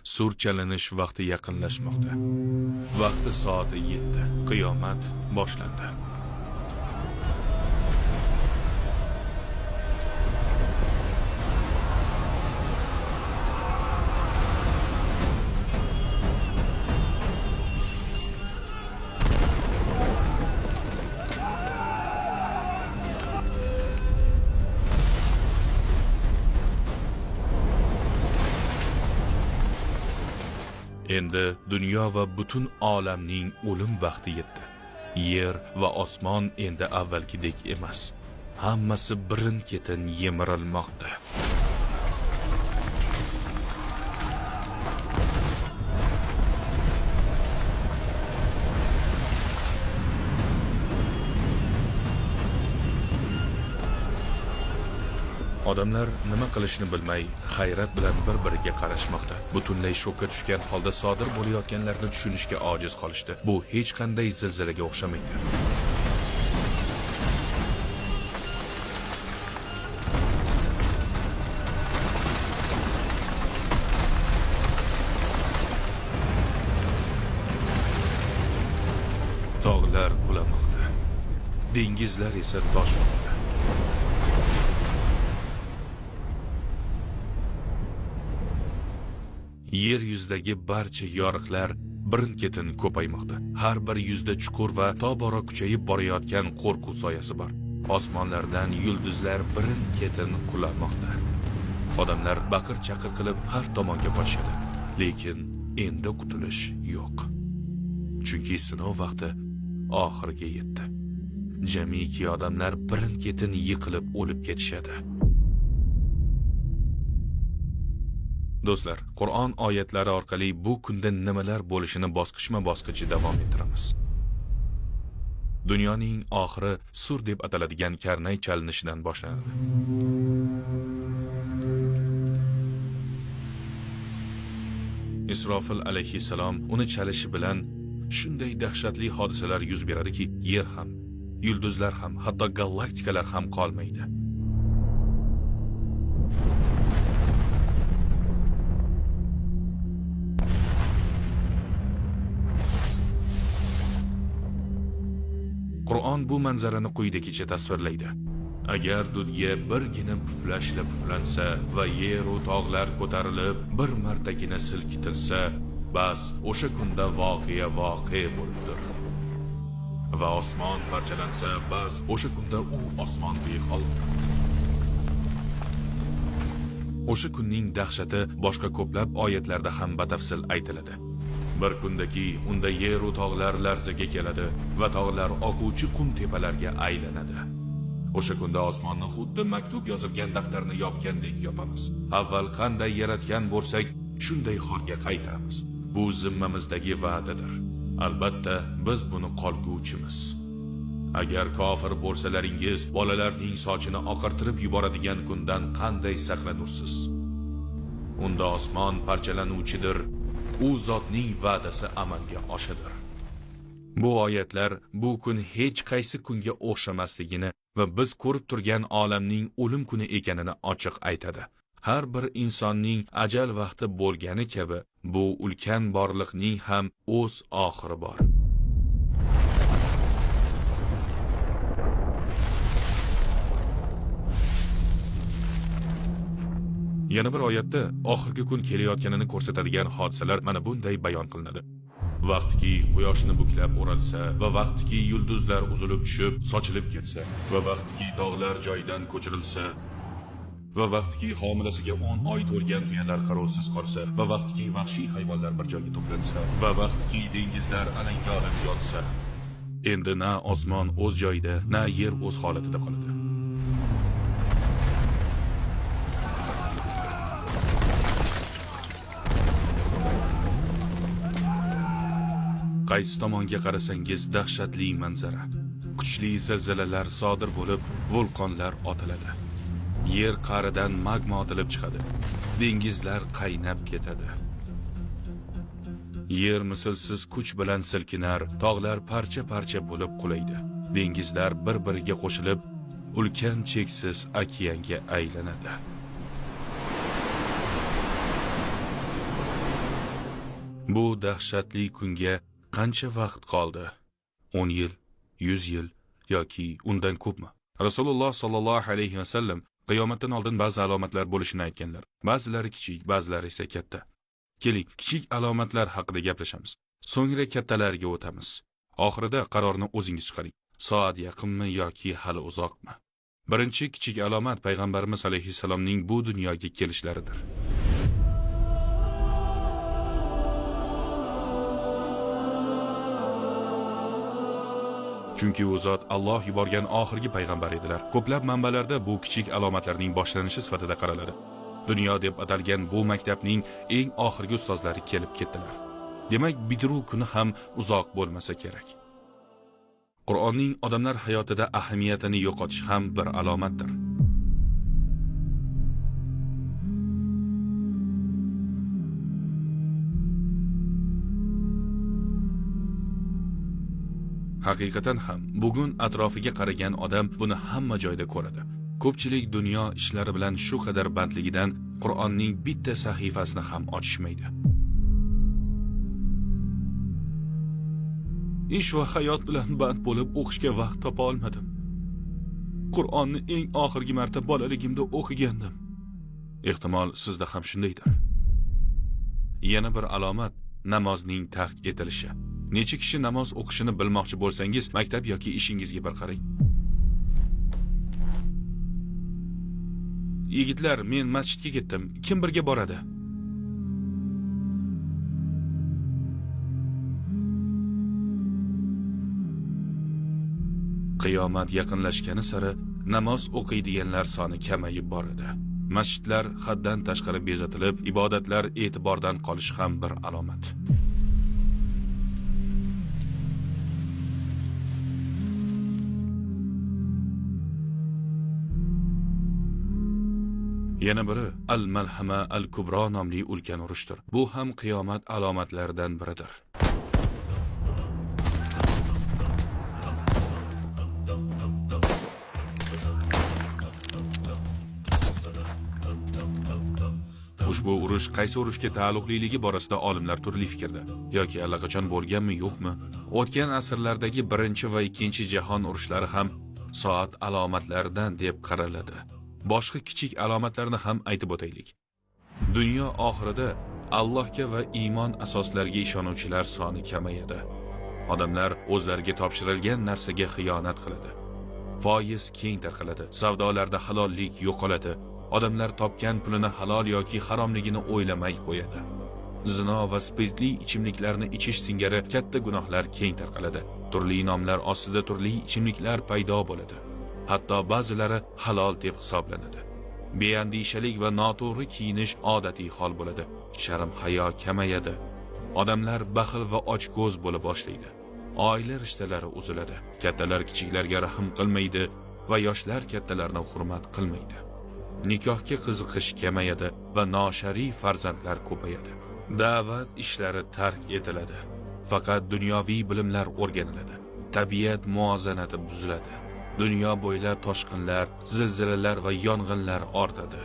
Sur chalinish vaqti yaqinlashmoqda. Vaqti soati 7. Qiyomat boshlandi. Endi dunyo va butun olamning o'lim vaqti yetdi. Yer va osmon endi avvalgidek emas. Hammasi birin-ketin yemirilmoqda. Odamlar nima qilishni bilmay, hayrat bilan bir-biriga qarashmoqda. Butunlay shokka tushgan holda sodir bo'layotganlarni tushunishga ojiz qolishdi. Bu hech qanday zilzilaga o'xshamaydi. Tog'lar qulamoqda. Dengizlar esa toshmoqda. Yer yuzidagi barcha yoriqlar birin-ketin ko'paymoqda. Har bir yuzda chuqur va tobora kuchayib borayotgan qo'rquv soyasi bor. Osmonlardan yulduzlar birin-ketin qulamoqda. Odamlar baqir-chaqir qilib har tomonga qochishadi. Lekin endi qutulish yo'q. Chunki sinov vaqti oxiriga yetdi. Jamiki odamlar birin-ketin yiqilib o'lib ketishadi. Do'stlar, Qur'on oyatlari orqali bu kunda nimalar bo'lishini bosqichma-bosqich davom ettiramiz. Dunyoning oxiri sur deb ataladigan karnay chalinishidan boshlanadi. Isrofil alayhissalom uni chalishi bilan shunday dahshatli hodisalar yuz beradiki, yer ham, yulduzlar ham, hatto galaktikalar ham qolmaydi. Qur'on bu manzarani quyidagicha tasvirlaydi. Agar dudga birgina puflansa va yer va tog'lar ko'tarilib bir martagina silkitilsa, bas o'sha kunda voqea bo'libdir. Va osmon parchalansa, bas o'sha kunda u osmon behol. O'sha kunning dahshati boshqa ko'plab oyatlarda ham batafsil aytiladi. Bir kundaki unda yer va tog'lar larzaga keladi va tog'lar oquvchi qum tepalarga aylanadi. O'sha kunda osmonni xuddi maktub yozilgan daftarni yopgandek yopamiz. Avval qanday yaratgan bo'lsak, shunday holga qaytaramiz. Bu zimmamizdagi va'dadir. Albatta, biz buni qolguvchimiz. Agar kofir bo'lsalaringiz, bolalarning sochini oqartirib yuboradigan kundan qanday saqlanursiz? Unda osmon parchalanuvchidir. U zotning va'dasi amalga oshadir. Bu oyatlar bu kun hech qaysi kunga o'xshamasligini va biz ko'rib turgan olamning o'lim kuni ekanini ochiq aytadi. Har bir insonning ajal vaqti bo'lgani kabi, bu ulkan borliqning ham o'z oxiri bor. Yana bir oyatda oxirgi kun kelayotganini ko'rsatadigan hodisalar mana bunday bayon qilinadi. Vaqtki quyoshni buklab o'ralsa va vaqtki yulduzlar uzilib tushib, sochilib ketsa va vaqtki tog'lar joyidan ko'chirilsa va vaqtki homilasiga 10 oy to'lgan tuyalar qarovsiz qolsa va vaqtki vahshiy hayvonlar bir joyga to'plansa va vaqtki dengizlar alanga olib yonsa, endi na osmon o'z joyida, na yer o'z holatida qoladi. Qaysi tomonga qarasangiz dahshatli manzara. Kuchli zilzilalar sodir bo'lib, vulqonlar otiladi. Yer qa'ridan magma otilib chiqadi. Dengizlar qaynab ketadi. Yer mislsiz kuch bilan silkinar, tog'lar parcha-parcha bo'lib qulaydi. Dengizlar bir-biriga qo'shilib, ulkan cheksiz okeanga aylanadi. Bu dahshatli kunga qancha vaqt qoldi? 10 yil, 100 yil yoki undan ko'pmi? Rasululloh sollallohu alayhi vasallam qiyomatdan oldin ba'zi alomatlar bo'lishini aytganlar. Ba'zilari kichik, ba'zilari esa katta. Keling, kichik alomatlar haqida gaplashamiz. So'ngra kattalarga o'tamiz. Oxirida qarorni o'zingiz chiqaring. Soat yaqinmi yoki hali uzoqmi? Birinchi kichik alomat payg'ambarimiz alayhissalomning bu dunyoga kelishlaridir. Chunki u zot Alloh yuborgan oxirgi payg'ambar edilar. Ko'plab manbalarda bu kichik alomatlarning boshlanishi sifatida qaraladi. Dunyo deb atalgan bu maktabning eng oxirgi ustozlari kelib ketdilar. Demak, bitiruv kuni ham uzoq bo'lmasa kerak. Qur'onning odamlar hayotida ahamiyatini yo'qotish ham bir alomatdir. Haqiqatan ham bugun atrofiga qaragan odam buni hamma joyda ko'radi. Ko'pchilik dunyo ishlari bilan shu qadar bandligidan Qur'onning bitta sahifasini ham ochishmaydi. Ish va hayot bilan band bo'lib o'qishga vaqt topa olmadim. Qur'onni eng oxirgi marta bolaligimda o'qigandim. Ehtimol sizda ham shundaydir. Yana bir alomat namozning tark etilishi. Necha kishi namoz o'qishini bilmoqchi bo'lsangiz, maktab yoki ishingizga bir qarang. Yigitlar, men masjidga ketdim. Kim birga boradi? Qiyomat yaqinlashgani sari namoz o'qiydiganlar soni kamayib boradi. Masjidlar haddan tashqari bezatilib, ibodatlar e'tibordan qolishi ham bir alomat. Yana biri Al-Malhama Al-Kubro nomli ulkan urushdir. Bu ham qiyomat alomatlaridan biridir. Ushbu urush qaysi urushga taalluqliligi borasida olimlar turli fikrda. Yoki allaqachon bo'lganmi, yo'qmi? O'tgan asrlardagi birinchi va ikkinchi jahon urushlari ham soat alomatlaridan deb qaraladi. Boshqa kichik alomatlarni ham aytib o'taylik. Dunyo oxirida Allohga va iymon asoslariga ishonuvchilar soni kamayadi. Odamlar o'zlariga topshirilgan narsaga xiyonat qiladi. Foiz keng tarqaladi. Savdolarda halollik yo'qoladi. Odamlar topgan pulini halol yoki haromligini o'ylamay qo'yadi. Zino va spirtli ichimliklarni ichish singari katta gunohlar keng tarqaladi. Turli nomlar ostida turli ichimliklar paydo bo'ladi. Hatto ba'zilari halol deb hisoblanadi. Beandishalik va noto'g'ri kiyinish odatiy hol bo'ladi. Sharm hayo kamayadi. Odamlar baxil va ochko'z bo'la boshlaydi. Oila rishtalari uziladi. Kattalar kichiklarga rahm qilmaydi va yoshlar kattalarni hurmat qilmaydi. Nikohga qiziqish kamayadi va noshariy farzandlar ko'payadi. Da'vat ishlari tark etiladi. Faqat dunyoviy bilimlar o'rganiladi. Tabiat muvozanati buziladi. Dunyo bo'ylab toshqinlar, zilzilalar va yong'inlar ortadi.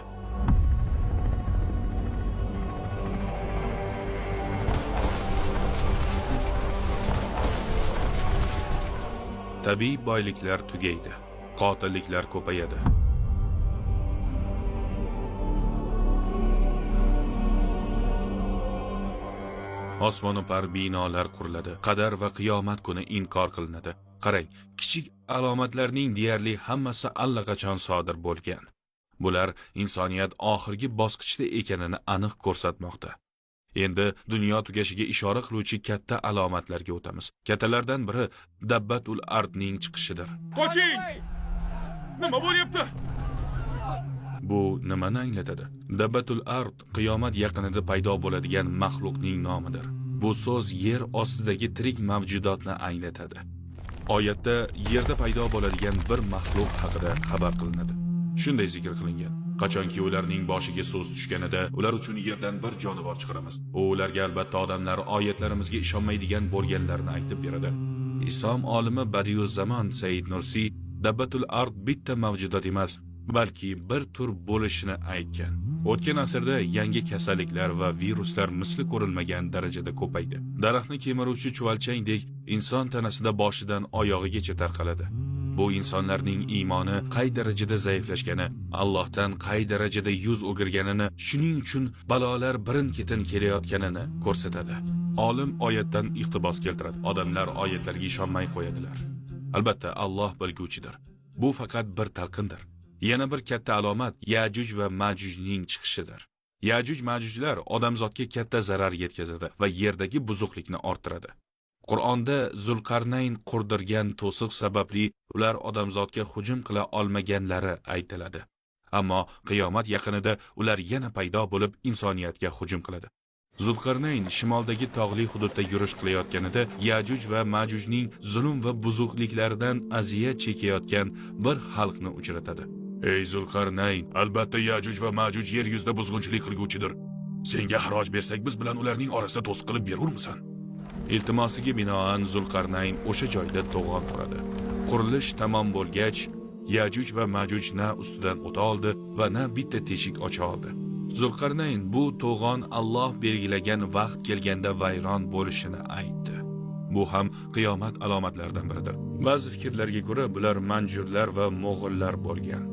Tabiiy boyliklar tugaydi. Qotilliklar ko'payadi. Osmono'par binolar quriladi. Qadar va qiyomat kuni inkor qilinadi. Qarang, kichik alomatlarning deyarli hammasi allaqachon sodir bo'lgan. Bular insoniyat oxirgi bosqichda ekanini aniq ko'rsatmoqda. Endi dunyo tugashiga ishora qiluvchi katta alomatlarga o'tamiz. Kattalardan biri Dabbatul Ardning chiqishidir. Qoching! Nima bo'lyapti? Bu nimani anglatadi? Dabbatul Ard qiyomat yaqinida paydo bo'ladigan maxluqning nomidir. Bu so'z yer ostidagi tirik mavjudotni anglatadi. Oyatda yerda paydo bo'ladigan bir maxluq haqida xabar qilinadi. Shunday zikr qilingan. Qachonki ularning boshiga so'z tushganida, ular uchun yerdan bir jonivor chiqaramiz. U ularga albatta odamlar oyatlarimizga ishonmaydigan bo'lganlarini aytib beradi. Islom olimi Badiuz Zamon Said Nursi Dabbatul Ard bitta mavjudot emas, balki bir tur bo'lishini aytgan. O'tgan asrda yangi kasalliklar va viruslar misli ko'rilmagan darajada ko'paydi. Daraxtni kemiruvchi chuvalchangdek inson tanasida boshidan oyog'igacha tarqaladi. Bu insonlarning iymoni qay darajada zaiflashgani, Allohdan qay darajada yuz o'girganini, shuning uchun balolar birin-ketin kelayotganini ko'rsatadi. Olim oyatdan iqtibos keltiradi. Odamlar oyatlarga ishonmay qo'yadilar. Albatta, Alloh bilguvchidir. Bu faqat bir talqindir. Yana bir katta alomat Yajuj va Majujning chiqishidir. Yajuj-Majujlar odamzodga katta zarar yetkazadi va yerdagi buzuqlikni orttiradi. Qur'onda Zulqarnayn qurdirgan to'siq sababli ular odamzodga hujum qila olmaganlari aytiladi. Ammo qiyomat yaqinida ular yana paydo bo'lib insoniyatga hujum qiladi. Zulqarnayn shimoldagi tog'li hududda yurish qilayotganida Yajuj va Majujning zulm va buzuqliklaridan aziyat chekayotgan bir xalqni uchratadi. Ey Zulqarnayn, albatta Yajuj va Majuj yer yuzida buzg'unchilik qilguvchidir. Senga xaroj bersak biz bilan ularning orasida to'siq qilib berurmisan? Iltimosiga binoan Zulqarnayn o'sha joyda to'g'on quradi. Qurilish tamom bo'lgach, Yajuj va Majuj na ustidan o'ta oldi va na bitta teshik ocha oldi. Zulqarnayn bu to'g'on Alloh belgilagan vaqt kelganda vayron bo'lishini aytdi. Bu ham qiyomat alomatlaridan biridir. Ba'zi fikrlarga ko'ra bular Manjurlar va Mo'g'ullar bo'lgan.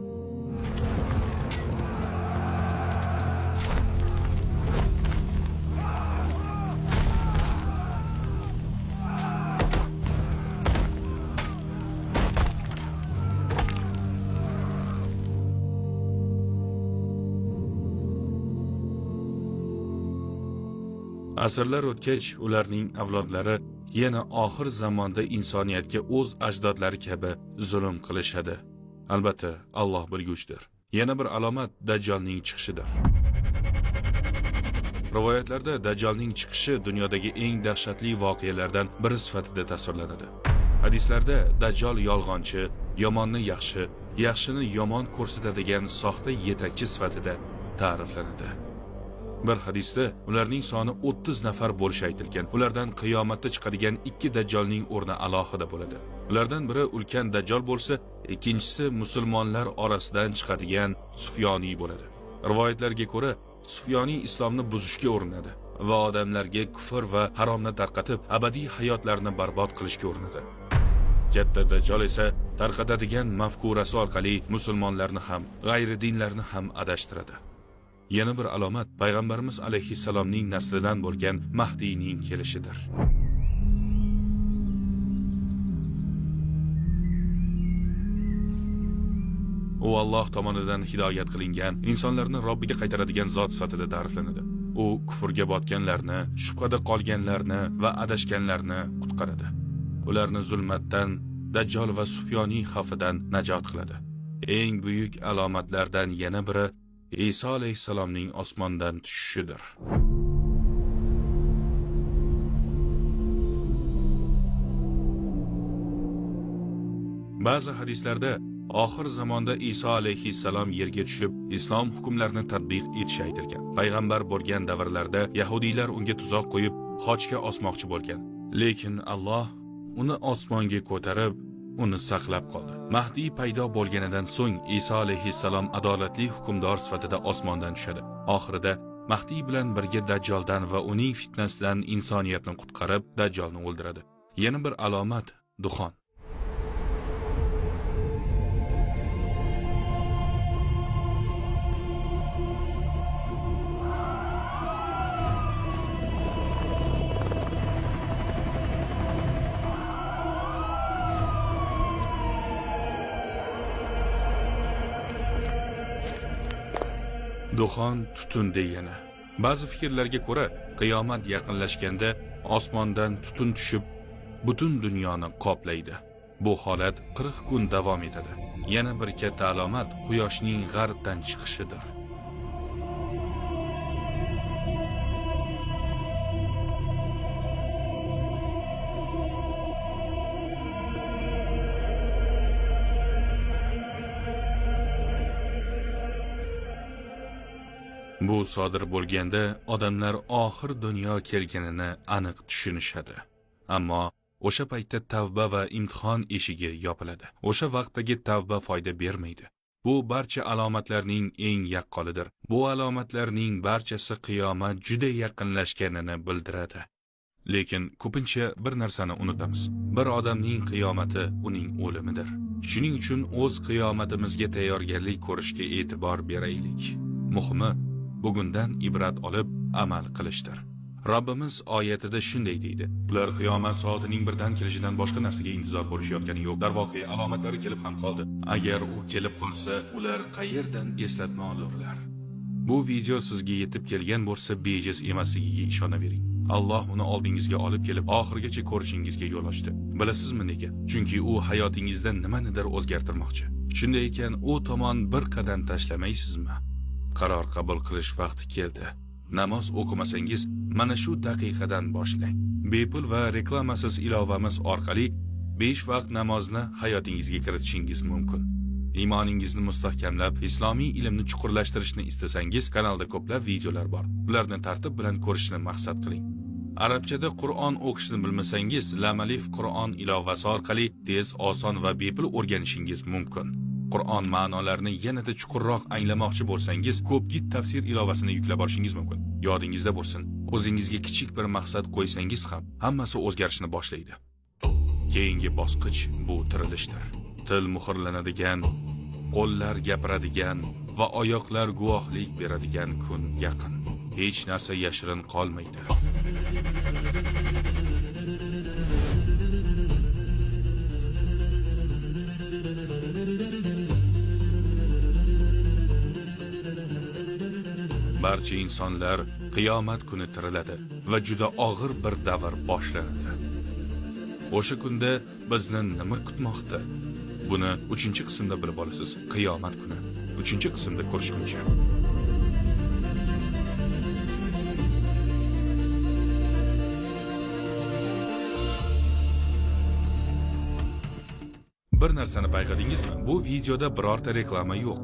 Asrlar o'tgach, ularning avlodlari yana oxir zamonda insoniyatga o'z ajdodlari kabi zulm qilishadi. Albatta, Alloh bilguvchidir. Yana bir alomat Dajjolning chiqishidir. Rivoyatlarda Dajjolning chiqishi dunyodagi eng dahshatli voqealardan biri sifatida tasvirlanadi. Hadislarda Dajjol yolg'onchi, yomonni yaxshi, yaxshini yomon ko'rsatadigan soxta yetakchi sifatida ta'riflanadi. Bir hadisda ularning soni 30 nafar bo'lishi aytilgan. Ulardan qiyomatda chiqadigan 2 dajjolning o'rni alohida bo'ladi. Ulardan biri ulkan dajjol bo'lsa, ikkinchisi musulmonlar orasidan chiqadigan Sufyoniy bo'ladi. Rivoyatlarga ko'ra, Sufyoniy islomni buzishga urinadi va odamlarga kufr va haromni tarqatib, abadiy hayotlarini barbod qilishga urinadi. Katta dajjol esa tarqatadigan mafkurasi orqali musulmonlarni ham, g'ayri dinlarni ham adashtiradi. Yana bir alomat payg'ambarimiz alayhissalomning naslidan bo'lgan Mahdiyning kelishidir. U Alloh tomonidan hidoyat qilingan, insonlarni Robbiga qaytaradigan zot sifatida ta'riflanadi. U kufrga botganlarni, shubhada qolganlarni va adashganlarni qutqaradi. Ularni zulmatdan, Dajjol va Sufyoniy xavfidan najot qiladi. Eng buyuk alomatlardan yana biri Isa alayhissalomning osmondan tushishidir. Ba'zi hadislarda oxir zamonda Isa alayhissalom yerga tushib, islom hukmlarini tatbiq etishi aytilgan. Payg'ambar bo'lgan davrlarda yahudiylar unga tuzoq qo'yib, xochga osmoqchi bo'lgan. Lekin Alloh uni osmonga ko'tarib, uni saqlab qoldi. Mahdiy paydo bo'lganidan so'ng Isa alayhissalom adolatli hukmdor sifatida osmondan tushadi. Oxirida Mahdiy bilan birga Dajjoldan va uning fitnasidan insoniyatni qutqarib, Dajjolni o'ldiradi. Yana bir alomat duxon. Duxon tutun degani. Ba'zi fikrlarga ko'ra, qiyomat yaqinlashganda osmondan tutun tushib, butun dunyoni qoplaydi. Bu holat 40 kun davom etadi. Yana bir katta alomat quyoshning g'arbdan chiqishidir. Bu sodir bo'lganda odamlar oxir dunyo kelganini aniq tushunishadi. Ammo o'sha paytda tavba va imtihon eshigi yopiladi. O'sha vaqtdagi tavba foyda bermaydi. Bu barcha alomatlarning eng yaqqolidir. Bu alomatlarning barchasi qiyomat juda yaqinlashganini bildiradi. Lekin ko'pincha bir narsani unutamiz. Bir odamning qiyomati uning o'limidir. Shuning uchun o'z qiyomatimizga tayyorgarlik ko'rishga e'tibor beraylik. Muhimi bugundan ibrat olib amal qilishdir. Robbimiz oyatida shunday deydi: ular qiyomat soatining birdan kelishidan boshqa narsaga intizor bo'lishayotgani yo'q. Darvoqe alomatlari kelib ham qoldi. Agar u kelib qolsa, ular qayerdan eslatma olurlar? Bu video sizga yetib kelgan bo'lsa, bejiz emasligiga ishonavering. Alloh uni oldingizga olib kelib, oxirigacha ko'rishingizga yo'l ochdi. Bilasizmi nega? Chunki u hayotingizda nimanidir o'zgartirmoqchi. Shunday ekan, u tomon bir qadam tashlamaysizmi? Qaror qabul qilish vaqti keldi. Namoz o'qimasangiz, mana shu daqiqadan boshlang. Bepul va reklamasiz ilovamiz orqali 5 vaqt namozni hayotingizga kiritishingiz mumkin. Iymoningizni mustahkamlab, islomiy ilmni chuqurlashtirishni istasangiz, kanalda ko'plab videolar bor. Ularni tartib bilan ko'rishni maqsad qiling. Arabchada Qur'on o'qishni bilmasangiz, Lam Alif Qur'on ilovasi orqali tez, oson va bepul o'rganishingiz mumkin. Qur'on ma'nolarini yanada chuqurroq anglamoqchi bo'lsangiz, Ko'pgit tafsir ilovasini yuklab olishingiz mumkin. Yodingizda bo'lsin, o'zingizga kichik bir maqsad qo'ysangiz ham, hammasi o'zgarishni boshlaydi. Keyingi bosqich bu tirilishdir. Til muhrlanadigan, qo'llar gapiradigan va oyoqlar guvohlik beradigan kun yaqin. Hech narsa yashirin qolmaydi. Barcha insonlar qiyomat kuni tiriladi va juda og'ir bir davr boshlanadi. O'sha kunda bizni nima kutmoqda? Buni 3-qismda bilib olasiz. Qiyomat kuni 3-qismda ko'rishguncha. Bir narsani payqadingizmi? Bu videoda birorta reklama yo'q.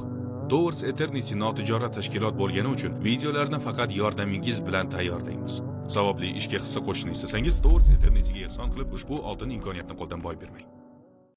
Towards Eternity notijorat tashkilot bo'lgani uchun videolarni faqat yordamingiz bilan tayyorlaymiz. Savobli ishga hissa qo'shishni istasangiz, Towards Eternity'ga ehson qilib, ushbu oltin imkoniyatni qo'ldan boy bermang.